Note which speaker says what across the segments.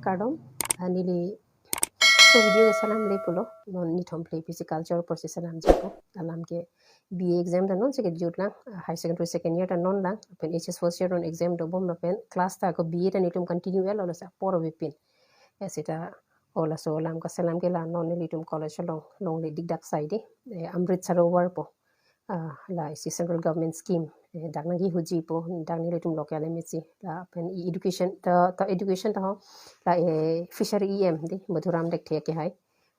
Speaker 1: kardom nili so video ke salam le pulo non ni thom play culture process salam japo alam ke BA exam da non seket jutlang high secondary second year da non lang pen HS first year on exam do bom na pen class ta ko BA da nitum continue well ola sa poro vipin esita ola so lam ka salam ke la non nitum college long le digdak side Amritsar over po la isi central government scheme dak nangi huji po dak ni letum local MSc la pen education ta education ta la fishery EM di Madhuram dek the ke hai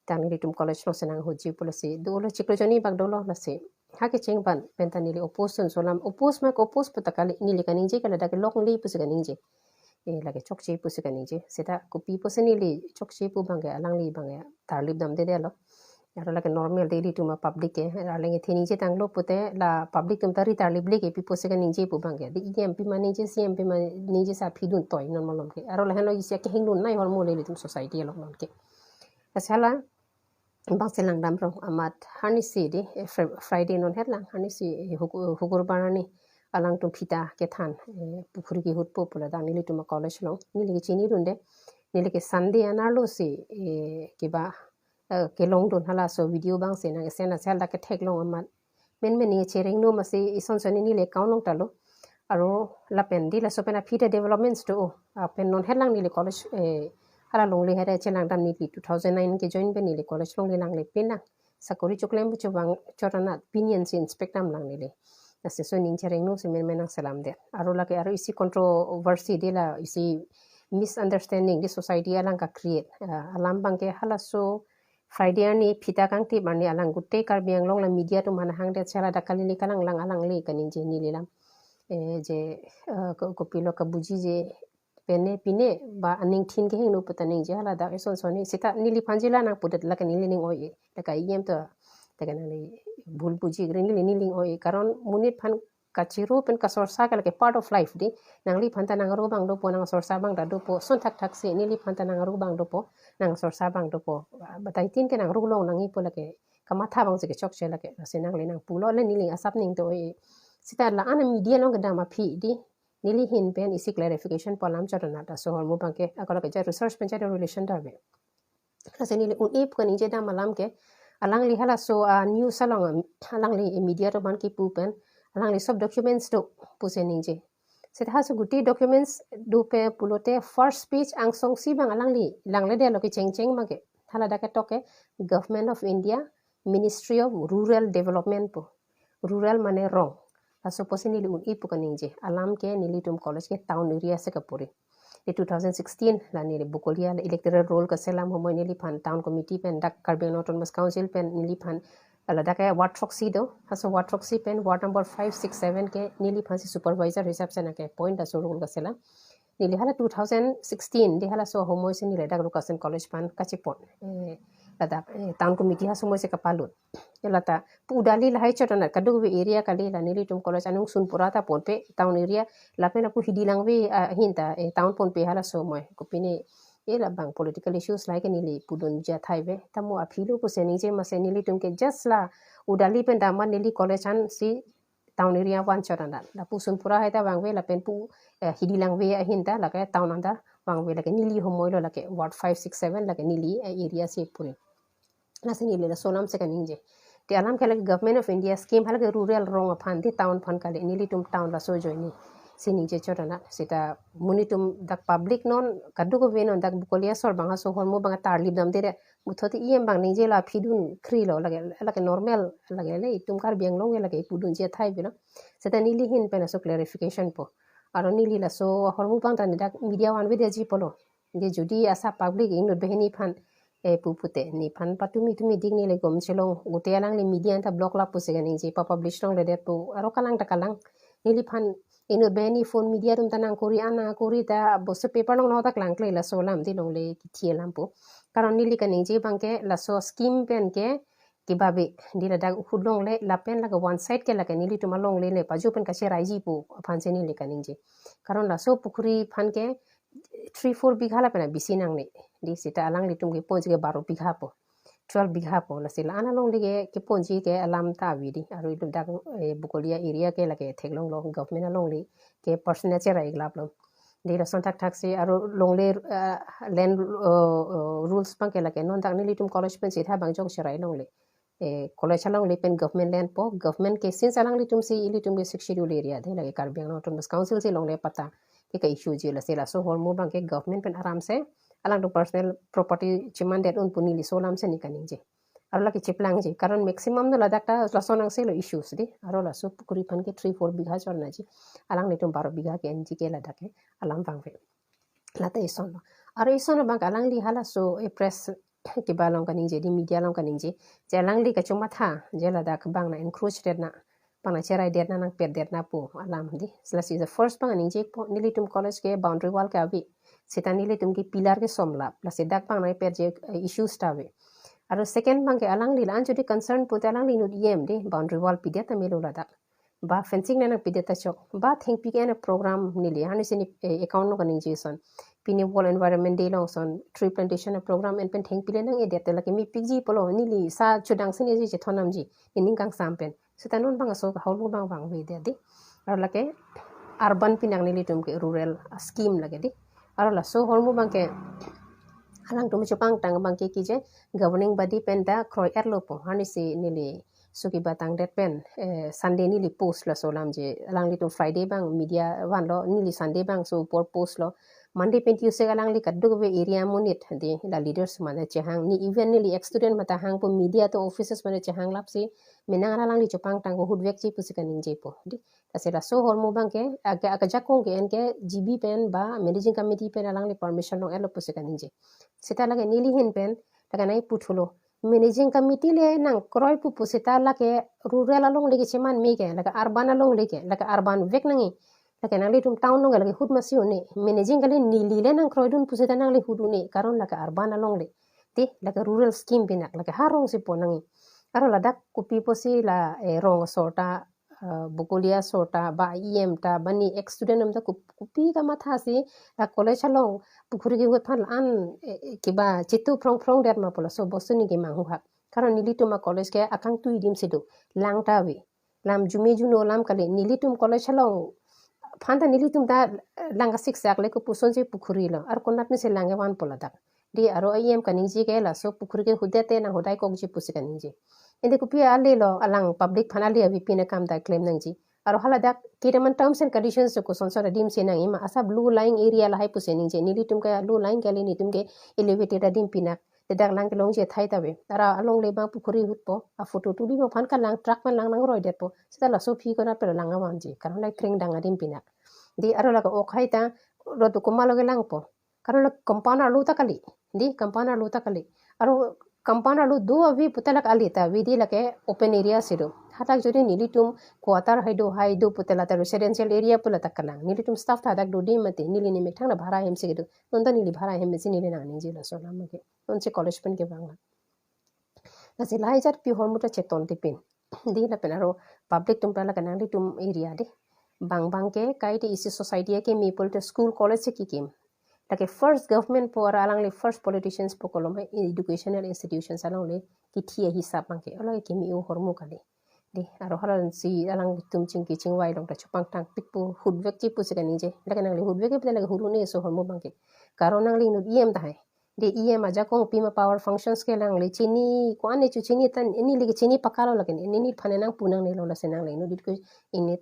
Speaker 1: dak ni letum college lo senang huji po la se do lo chiklo joni bag do lo la se ha ke cheng ban pen ta ni le opposition so lam oppose ma ko oppose patakali ni le kaning je kala dak lok li pu se kaning je lagi chok che pu se kaning je seta ko pi po se ni le chok che pu bang ga alang li bang ya tarlib dam de lo Yaro like normal daily to ma public arling thini je tanglo pute la public tum tari tarli blek epi pose ka ninje pu bangge di em pi mani je cm pi mani nije sa phidun toy normal lom ke aro la helo isi ke hingun nai hol mo le tum society lo lom ke asala bang selang dam ro amat hani si di friday non herlang hani si hukur banani alang tum phita ke than pukhuri ki hut po pula da nili tum college lo nili chini runde nili ke sunday anarlo si ke ba ke long don hala so video bang se na se na sel da ke thek long amat men ni chereng no ma se ison son ni le kaun long talo aro la pen di la so pena phite developments to pen non helang ni le college hala long le hera chenang dam ni 2009 ke join ben ni le college long le lang le pena sakori choklem bu chobang chorana opinion se inspectam lang ni le ase so ning chereng no se men salam de aro la ke aro isi controversy de la isi misunderstanding di society alang ka create alam bang ke hala so Friday ni phita kang ti barni alang gutte karbiang long la media tu mana hang de chela da kalili kalang lang alang le kanin je ni lilam je ko pilo ka buji je pene pine ba aning thin ke hing no pata ning je hala da son son ni sita nili panjila na pudat la kanili ning oi da ka yem to da kana ni bul buji green ni ling oi karon munit phan kachiru pen ka sorsa ka ke part of life di nangli phanta nang ro bang do po nang sorsa bang da do po son thak thak se nili phanta nang ro bang do po nang sorsa bang do po batai tin ke nang ro long nang i po la ke kamatha bang se ke chok che la ke se nang le nang pulo le nili asap ning to sita la ana media long da ma phi di nili hin pen isi clarification po lam chara na da so hol mo bang ke akola ke ja research pen ja relation da be se nili un ip ko ni je da malam ke alang li hala so news salong alang li media to ban ki pu pen alang li sub documents do puse ning je Sita hasu guti documents do pe pulote first page ang song si bang alang li lang le de lo ki cheng cheng ma ke hala da ka toke government of India Ministry of Rural Development po rural mane wrong aso posi nili un ipu kaning je alam ke nili tum college ke town area se kapuri di 2016 la nili bukolia la electoral roll ka selam homo nili pan town committee pen dak Caribbean Autonomous Council pen nili pan ala da ka ward proxy do haso ward proxy pen ward number 5 6 7 ke nili phansi supervisor hisab se na ke point aso roll ka selam nili hala 2016 di hala so homo se nili dak Lucasen college pan kachipon lada town committee haso mo se kapalut lata pudali la hai chotana kadu area kali la nili tum college anung sun purata ponpe town area la pena pu hidilang we hinta town ponpe hala so mo kupini la bang political issues like nili pudun ja thaive tamo aphilu pu se nije ma se nili tum ke just la udali pen daman nili college an si town area wan chotana la pu sun pura hai ta bang we la pen pu hidilang we hinta la ka town anda bang we la ke nili homoy lo la ke ward 5 6 7 la ke nili area se puri la se nili la sonam se kaninje di alam kala government of India scheme hala rural rong aphan di town phan kale nili tum town la so joini sini je chorana sita munitum dak public non kadu ko venon dak bukolia sor banga so hormo banga tarlib dam dere muthoti iem bang ninje la phidun khri lo lage normal lage le tum kar biang long lage pudun je thai bino sita nili hin pena so clarification po aro nili la so hormo bang tan dak media wan we de ji polo je jodi asa public ingot beheni phan pupute ni phan patumi tumi digni le gom chelong gote alang le media ta block la puse ganing je pa publish long le det pu aro kalang ta kalang nili phan ino beni phone media tum tanang kori ana kori ta bose paper long no ta klang kle la so lam di long le ki thie lam pu karon nili kaning je bangke la so scheme pen ke kibabe di la dag khudlong le la pen la one side ke la ke nili tuma long le pa ju pen ka che raiji pu phan se nili kaning je karon la so pukuri phan ke 3-4 bigha la pena bisi nang ni di sita alang li tum ke ponji ke 12 bigha po 12 bigha po la sila ana long dige ke ponji ke alam ta vidi aru itum dak bukolia area ke la ke theklong long government long li ke personal che rai glap long di la son tak si aro longle land rules bang ke la ke non tak ni litum college pen si tha bang jong sharai longle college along le pen government land po government ke sin salang litum si litum ke 6 schedule area de la ke karbiang no autonomous council si longle pata ke issue ji la se la so hol mo bang ke government pen aram se alang to personal property chiman det un puni li solam se ni kaning je aro la ke chiplang je karon maximum no la dakta la sonang se lo issues di aro la so pukuri pan ke 3-4 bigha chor na ji alang litum 12 bigha ke NG ke la dake alam bang ve lata ison aro ison bang alang li hala so e press ki balong kaning je di media long kaning je alang li ka chuma tha je la dak bang na encroach det na pang na cherai det na nang pet det na po alam di sla si the first bang ning je po nilitum college ke boundary wall ka vi sita nilitum ki pillar ke somla plus dak bang na pet je issues ta ve aro second bang ke alang li lan jodi concern po alang li no yem de boundary wall pidet ta melo la dak ba fencing na nang pidet ta chok ba think pi ke na program nili hani sini account no kaning je son pini wall environment day long son tree plantation program en pen theng pile nang e det la ke mi pigji polo ni li sa chudang sini ji thonam ji ning kang sampen setanon bang so haulu bang bang we de di ar la ke urban pinang ni litum ke rural scheme lage di ar la so holmu bang ke alang tum chupang tang bang ke ki je governing body pen da kroi erlo po hani si ni li suki batang det pen sunday ni li post la so lam je alang litum friday bang media wan lo ni li sunday bang so post lo Monday pen Tuesday alang li kaduk we area munit de la leaders mana chehang ni even ni li ex student mata hang po media to offices mana chehang lap si menang alang li chupang tang ko hudwek chi pusikan ning je po di tasira so hormo bang ke aga jakong ke en ke GB pen ba managing committee pen alang li permission no elo pusikan ning je sita lage ni li hin pen daga nai puthulo managing committee le nang kroi pu pusita lage rural along legi cheman me ke laga urban along legi laga urban vek nangi lagi nang li tum town nong lagi hud masio ne managing kali nili le nang kroidun pusita nang li hudu ne karon lagi urban along le ti lagi rural scheme binak lagi harong si po nangi karo ladak kupi posi la rong sorta bukulia sorta ba EM ta bani ex student nam ta kupi ka matha si la college along pukhuri gi hut phan an kiba chitu prong der ma pola so bosu ni gi mangu ha karon nili tum college ke akang tu idim sidu langta we lam jumi juno lam kali nili tum college along Fanta nilitum da langa siksak le ko puson je pukhuri lo ar konat ne se lange wan pola dak di aro ayem kaning ji ke la so pukhuri ke hudete na hodai kok ji pusi kaning ji ende ko pia ale lo alang public phanali abi pina kam da claim nang ji aro hala dak kitaman terms and conditions ko sonsor dim se nang ima asa blue line area la hai pusi ning je nilitum ka blue line ke le nitum ke elevated dim pina dak lang ke long je thai tabe ara along le ba pukhuri hut po a photo tu di mo phan ka lang truck man lang nang roi det po sita la so phi ko na per lang awan ji karon lai kring dang adim pina di aro la ko khaita ro to kumalo ge lang po karon la compound alu ta kali di compound alu ta kali aro compound alu do avi putalak alita vidi la ke open area sido hatak jodi nilitum quarter haido putala ta residential area pula takana nilitum staff ta dak do di mate nili ni methang na bhara hem sido nonda nili bhara hem si nili na ninji la so lam ke onse college pen ke bang na se lai jar pi hormuta cheton tipin di la penaro public tum pala kana litum area di bang ke kai ti isi society ke people to school college ki kim like first government por alang le first politicians po koloma educational institutions alang le ki thia hisap bang ke ala ki mi o hormu kali di aro haran si alang tum ching ki ching wai dong ta chupang tang pikpu hudwek chi pu sikani je like nang le hudwek pe like huru ne so hormu bang ke karon nang le nu em ta hai de em aja kong pima power functions ke lang le chini ko ane chu chini tan ini le chini pakalo lagi ini phane nang punang ne lo la senang le nu dit ko ini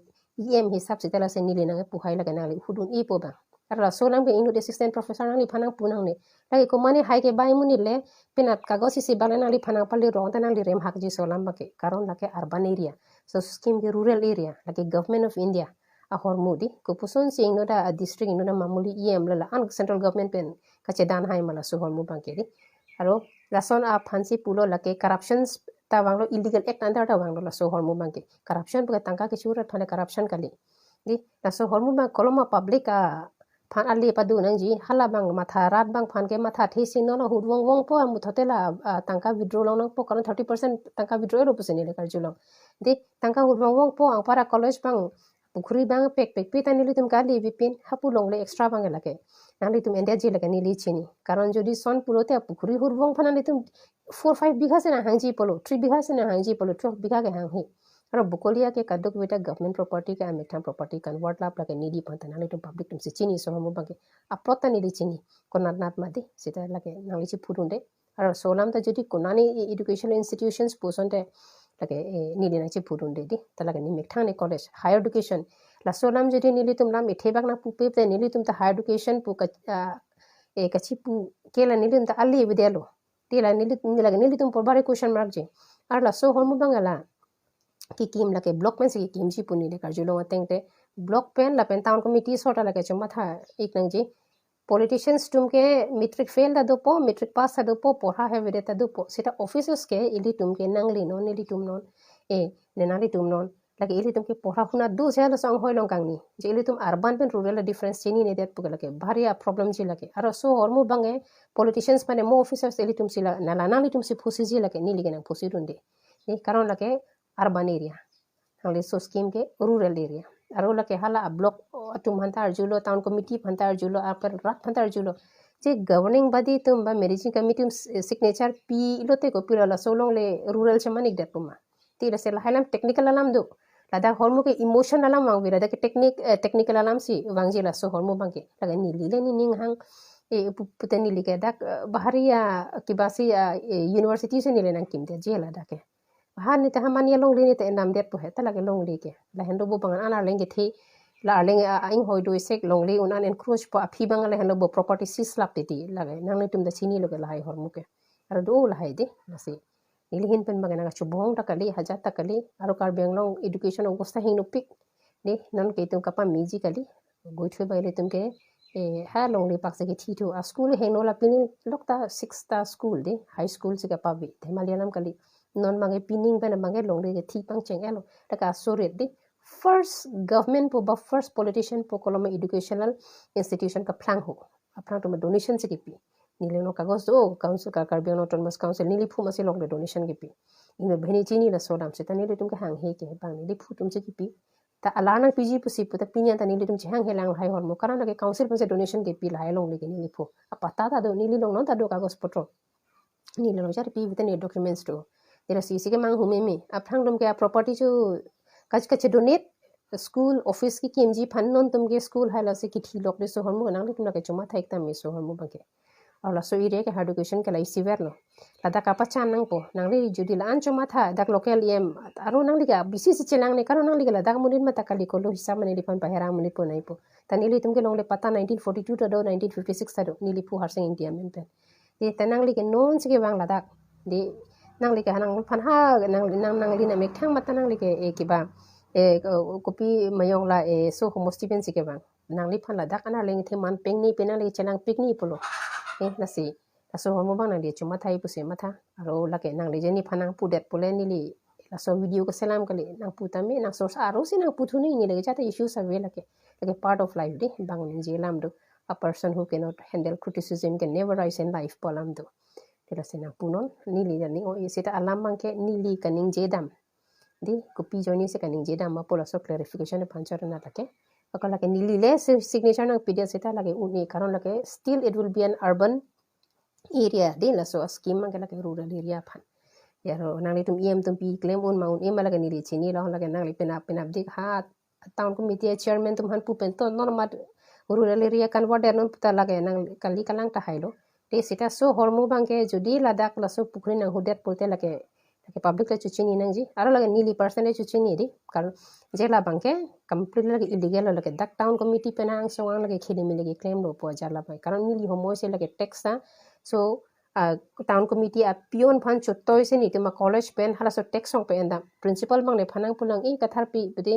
Speaker 1: em hisap sitala se ni le nang puhai lagi nang le hudun i po bang Arla solang be inu assistant professor nang li phanang punang ne lagi ko mane hai ke bai muni le pinat kagos si balana li phanang pali rong tanang li rem hak ji solam bake karon lake urban area so scheme ke rural area lake government of India a hormudi ko puson sing no da district no da mamuli em la an central government pen kache dan hai mala so hormu bangke di aro rason a phansi pulo lake corruptions ta wanglo illegal act under ta wanglo la so hormu bangke corruption buka tangka ke surat phane corruption kali di la so hormu bang koloma public a phan ali padu nang ji hala bang matha rat bang phan ke matha thisi no hud wong po amu thotela tangka withdraw long nang po karon 30% tangka withdraw ro puseni le karjulong di tangka hud wong po ang para college bang pukhuri bang pek pi tani litum kali bipin hapu long le extra bang lake nang litum endia ji lake ni li chini karon jodi son pulote pukhuri hud wong phan litum 4-5 bigha se na hangji polo 3 bigha se na hangji polo 12 bigha ke hang hi Aro bukolia ke kaduk beta government property ke amektam property convert lap lake nidi panta nang litum public tum si chini so mo bange aprota nidi chini konat nat madi sita lake nang lichi purunde aro solam ta jodi konani educational institutions posonde lake nidi nang chi purunde di ta lake ni mektang ni college higher education la solam jodi nili tum lam ithebak na pu pe nili tum ta higher education pu kachi pu kela nili tum ta ali videlo tila nili tum por bare question mark je ar la so hormu bangala ki kim lake block pen si kim ji puni le karjulo atengte block pen la pen town committee sota lake chuma tha ik nang ji politicians tum ke metric fail da dopo metric pass da dopo porha he vede ta dopo sita officers ke ili tum ke nangli non ili tum non nenali tum non lake ili tum ke porha huna du se la song hoi long kang ni je ili tum urban pen rural difference chini ne det pugala ke bharia problem ji lake aro so hormu bange politicians pane mo officers ili tum sila nali tum si phusi ji lake ni ligena phusi runde ni karon lake urban area hangli so scheme ke rural area aro lake hala block tum hantar julo town committee hantar julo apar rat hantar julo je governing body tum ba managing committee signature p ilote ko pira la solong le rural chamanik dat puma ti la sel halam technical alam do lada hormu ke emotion alam wang bira da ke technical alam si wangji la so hormu bangke laga ni lile ni ning hang putani like dak baharia kibasi university se ni le nang kimte je la da ke han ni ta hamani long li ni te nam det pu heta lage long li ke la hendo bu bangan ana lenge the la lenge aing hoi do sek long li unan encroach po aphi bangal hendo bu property sis lap ti lage nang ni tum da chini loge lai hor muke ar do la hai de nasi nilihin pen bagana ga chubong ta kali haja ta kali aro kar benglong education ogosta hing no pik ni nan ke tum kapa miji kali goi thwe bai le tum ke ha long li pak se ke thi to a school heng no la pini lokta 6 ta school de high school se ka pa bi themalianam kali non mange pining bena mange longre ke thi pang cheng elo taka soret di first government po ba first politician po koloma educational institution ka plang ho apna to donation se ki pi nile no kagos o council ka karbia no autonomous council nili phu ma se longre donation ki pi ino bheni chini la sodam se tani le tum ka hang he ke bang nili phu tum se ki pi ta alana pg pu si pu ta pinya ta nili tum che hang he lang hai hor mo karana ke council pa se donation ke pi la hai long le ke nili phu apata ta do nili long no ta do kagos potro nili no jar pi vitane documents to Ira si ke mang humemi aphang dum ke property chu kach donate school office ki kimji phan non tum ke school hala se ki thi lok de so hormu nang tum ke chuma thaik tam me so hormu bangke awla so ire ke education ke lai siver no lada ka pachan nang po nang li judi la an chuma tha dak local em aro nang li ga bisi si chelang ne karo nang li ga dak munin mata kali ko lo hisab ne li pan pahera muni po nai po tani li tum ke long le pata 1942 to 1956 ta do ni li pu har sing india men pen de tanang li ke non se ke wang ladak de nang li ke hanang phan ha nang li na mek thang mata nang li ke kiba kopi mayong la so homo Stephen si ke bang nang li phan la dak ana leng the man peng ni penang li chelang pik ni polo nasi so homo bang nang li chuma thai pu se matha aro la ke nang li jeni phanang pu det pole ni li la so video ko selam kali nang pu ta me nang source aro si nang pu thu ni le jata issues are like a part of life di bang ni jelam do a person who cannot handle criticism can never rise in life polam do tila sina punon nili ni o isita alam mangke nili kaning jedam di kopi joni se kaning jedam ma pola so clarification panchar na take akala ke nili le signature na pds eta lage uni karon lage still it will be an urban area di la so scheme mangke lage rural area phan yaro nang tum em tum pi claim on maun em lage nili chini la lage nang li penap dik ha town committee chairman tum han pu pen to normal rural area kan wader non puta lage nang kali kalang ta hailo de sita so hormu bangke jodi ladak la so pukri nang hudet polte lake public la chuchini nang ji aro lage nili percentage chuchini di karon jela bangke completely lage illegal lage dak town committee penang so ang lage khili mi lage claim lo po jala bai karon nili homo se lage tax ta so town committee a pion phan chotoi se ni tuma college pen hala so tax ong pen da principal bang le phanang pulang e kathar pi budi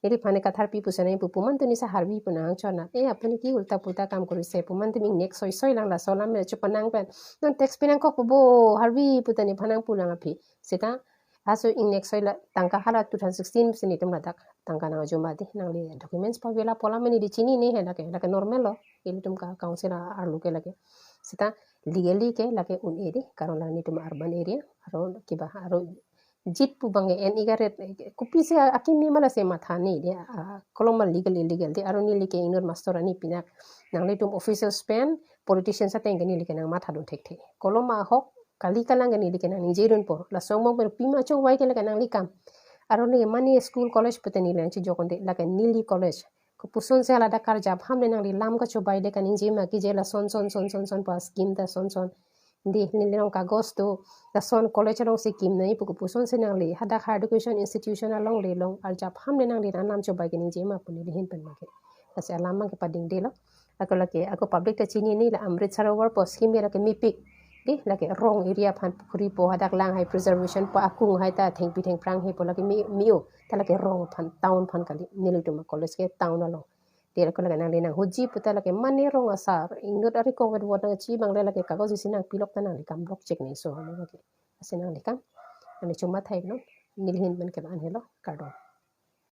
Speaker 1: eri phane kathar pi pusane pu puman tuni sa harbi punang chona apani ki ulta puta kam kori se puman tumi next soi lang la solam me chupanang pen non tax pinang ko bo harbi putani phanang pulang api sita aso in next soi la tangka hala 2016 sini tum ladak tangka na juma di nang li documents pa vela pola meni di chini ni he lake normal lo ili tum ka council arlu ke lake sita legally ke lake un edi karon la ni tum urban area aro kiba aro jit pu bange en igaret kupi se akimi mala se mathani dia koloma legal illegal di aro ni like inor master ani pinak nang le tum official span politicians sa teng ni like nang matha don thek the koloma hok kali kalang ni like nang jerun po la somong per pima chong wai ke la nang likam aron ni mani school college putani len chi jokon de la ka nili college ko puson se ala da kar jab hamle nang li lam ka chobai de kaning jema ki jela son pa scheme da son di nili nong ka agosto da son college rong si kim nai puku puson se nang li hada higher education institution along le long al jab hamle nang li nam chobai kaning jema puni li hin pen ma ke ase alama ke pading de lo ako public ta chini ni la amrit sarovar po scheme la ke mipik di lagi rong area pan pukuri po hadak lang hai preservation po akung hai ta theng pi theng prang he po lagi miu ta lagi rong pan town pan kali nili to ma college ke town alo dia ko lagi nang linang huji puta lagi mani rong asar ingot ari ko wad wad chi bang le lagi kago sinang pilok tanang di kam block check ni so lagi asinang di kam ani cuma thai no nilhin men ke ban hello kardon